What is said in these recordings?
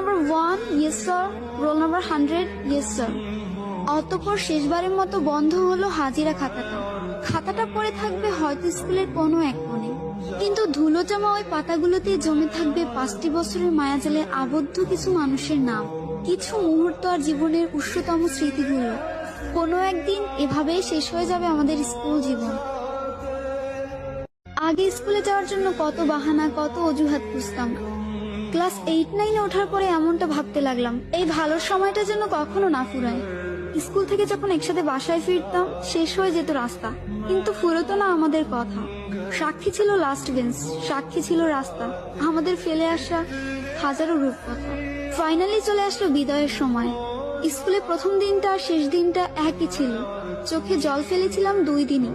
Number 1, yes sir. Roll number 100, yes sir. অতঃপর শেষবারের মতো বন্ধ হলো হাজিরা খাতাটা। খাতাটা পড়ে থাকবে হয়তো স্কুলের কোনো এক কোণে, কিন্তু ধুলো জমা ওই পাতাগুলোতে জমে থাকবে 5টি বছরের মায়াজালে আবদ্ধ কিছু মানুষের নাম, কিছু মুহূর্ত আর জীবনের উষ্ণতম স্মৃতিগুলো। কোনো একদিন এভাবেই শেষ হয়ে যাবে আমাদের স্কুল জীবন। আগে স্কুলে যাওয়ার জন্য কত বাহানা, কত অজুহাত খুঁজতাম। ক্লাস 8-9 ওঠার পরে এমনটা ভাবতে লাগলাম, এই ভালো সময়টা যেন কখনো না ফুরায়। স্কুল থেকে যখন একসাথে বাসায় ফিরতাম, শেষ হয়ে যেত রাস্তা, কিন্তু ফুরতো না আমাদের কথা। সাক্ষী ছিল লাস্ট বেঞ্চ, সাক্ষী ছিল রাস্তা, আমাদের ফেলে আসা হাজারো রূপকথা। ফাইনালি চলে আসলো বিদায়ের সময়। স্কুলে প্রথম দিনটা আর শেষ দিনটা একই ছিল। চোখে জল ফেলেছিলাম 2 দিনই,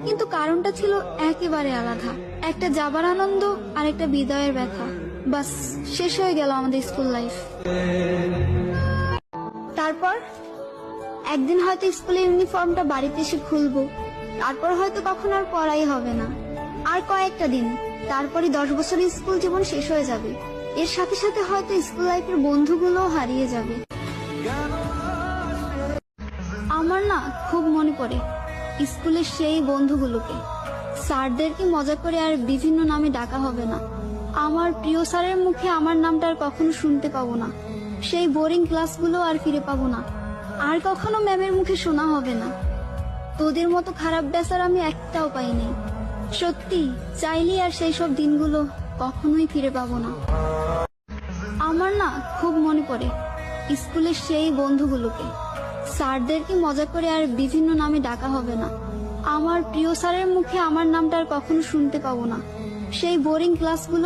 কিন্তু কারণটা ছিল একেবারে আলাদা। একটা যাবার আনন্দ আর একটা বিদায়ের ব্যথা। বাস, শেষ হয়ে গেল আমাদের স্কুল লাইফ। তারপর একদিন হয়তো স্কুলের ইউনিফর্মটা বাড়িতে এসে খুলবো, তারপর হয়তো কখন আর পড়াই হবে না। আর কয়েকটা দিন, তারপরে 10 বছরের স্কুল জীবন শেষ হয়ে যাবে। এর সাথে সাথে হয়তো স্কুল লাইফের বন্ধুগুলোও হারিয়ে যাবে। আমার না খুব মনে পড়ে স্কুলের সেই বন্ধুগুলোকে। স্যারদেরকে মজা করে আর বিভিন্ন নামে ডাকা হবে না। আমার প্রিয় স্যারের মুখে আমার নামটা আর কখনো শুনতে পাবো না। সেই বোরিং ক্লাসগুলো আর ফিরে পাবো না। আর কখনো ম্যামের মুখে শোনা হবে না, তোদের মতো খারাপ বেচার আমি একটাও পাইনি। সত্যি চাইলে আর সেই সব দিনগুলো কখনোই ফিরে পাবো না। আমার না খুব মনে পড়ে স্কুলের সেই বন্ধুগুলোকে। স্যারদেরকে মজা করে আর বিভিন্ন নামে ডাকা হবে না। আমার প্রিয় স্যারের মুখে আমার নামটা আর কখনো শুনতে পাবো না। সেই বোরিং ক্লাসগুলো